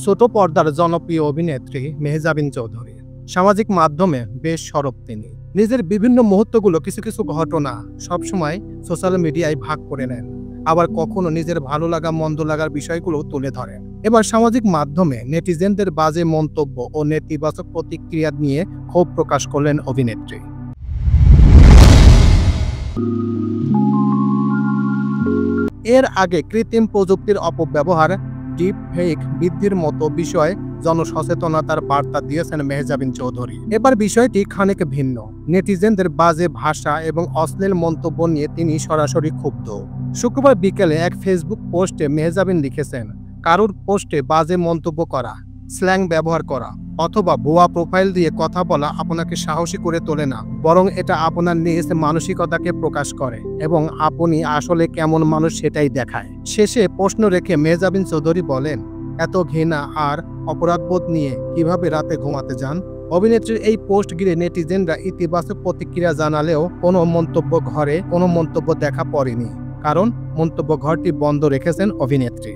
ছোট পর্দার জনপ্রিয় অভিনেত্রী মেহজাবিন চৌধুরী। সামাজিক মাধ্যমে বেশ সরব তিনি। নিজের বিভিন্ন মুহূর্তগুলো কিছু কিছু ঘটনা সবসময় সোশ্যাল মিডিয়ায় ভাগ করে নেন, আবার কখনো নিজের ভালো লাগা মন্দ লাগার বিষয়গুলো তুলে ধরেন। এবার সামাজিক মাধ্যমে নেটিজেনদের বাজে মন্তব্য ও নেতিবাচক প্রতিক্রিয়া নিয়ে ক্ষোভ প্রকাশ করলেন অভিনেত্রী। এর আগে কৃত্রিম প্রযুক্তির অপব্যবহার, ডিপ ফেক বৃদ্ধির মতো বিষয়ে জনসচেতনতার বার্তা দিয়েছেন মেহজাবিন চৌধুরী। এবার বিষয়টি খানিক ভিন্ন। নেটিজেনদের বাজে ভাষা এবং অশ্লীল মন্তব্য নিয়ে তিনি সরাসরি ক্ষুব্ধ। শুক্রবার বিকেলে এক ফেসবুক পোস্টে মেহজাবিন লিখেছেন, কারুর পোস্টে বাজে মন্তব্য করা, স্ল্যাং ব্যবহার করা অথবা ভুয়া প্রোফাইল দিয়ে কথা বলা আপনাকে সাহসী করে তোলে না, বরং এটা আপনার নিজ মানসিকতাকে প্রকাশ করে এবং আপনি আসলে কেমন মানুষ সেটাই দেখায়। শেষে প্রশ্ন রেখে মেহজাবিন চৌধুরী বলেন, এত ঘৃণা আর অপরাধবোধ নিয়ে কিভাবে রাতে ঘুমাতে যান? অভিনেত্রীর এই পোস্ট ঘিরে নেটিজেনরা ইতিবাচক প্রতিক্রিয়া জানালেও কোনো মন্তব্য দেখা পড়েনি, কারণ মন্তব্য ঘরটি বন্ধ রেখেছেন অভিনেত্রী।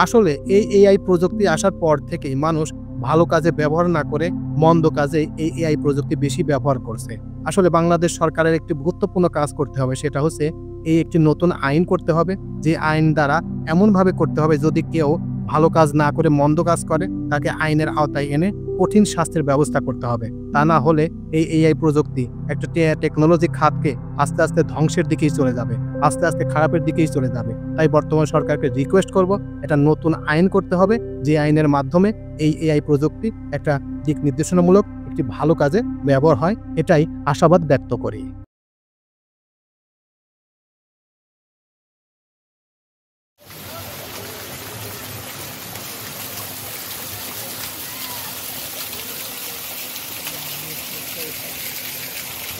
আসলে এই এআই প্রযুক্তি আসার পর থেকেই মানুষ ভালো কাজে ব্যবহার না করে মন্দ কাজে এই এআই প্রযুক্তি বেশি ব্যবহার করছে। আসলে বাংলাদেশ সরকারের একটি গুরুত্বপূর্ণ কাজ করতে হবে, সেটা হচ্ছে এই একটি নতুন আইন করতে হবে, যে আইন দ্বারা এমনভাবে করতে হবে যদি কেউ ভালো কাজ না করে মন্দ কাজ করে তাকে আইনের আওতায় এনে কঠিন শাস্তির ব্যবস্থা করতে হবে। তা না হলে এই এআই প্রযুক্তি একটা টেকনোলজি খাতকে আস্তে আস্তে ধ্বংসের দিকেই চলে যাবে, আস্তে আস্তে খারাপের দিকেই চলে যাবে। তাই বর্তমান সরকারকে রিকোয়েস্ট করব, এটা নতুন আইন করতে হবে, যে আইনের মাধ্যমে এই এআই প্রযুক্তি একটা দিক নির্দেশনামূলক একটি ভালো কাজে ব্যবহার হয়। এটাই আশাবাদ ব্যক্ত করি।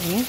হুম।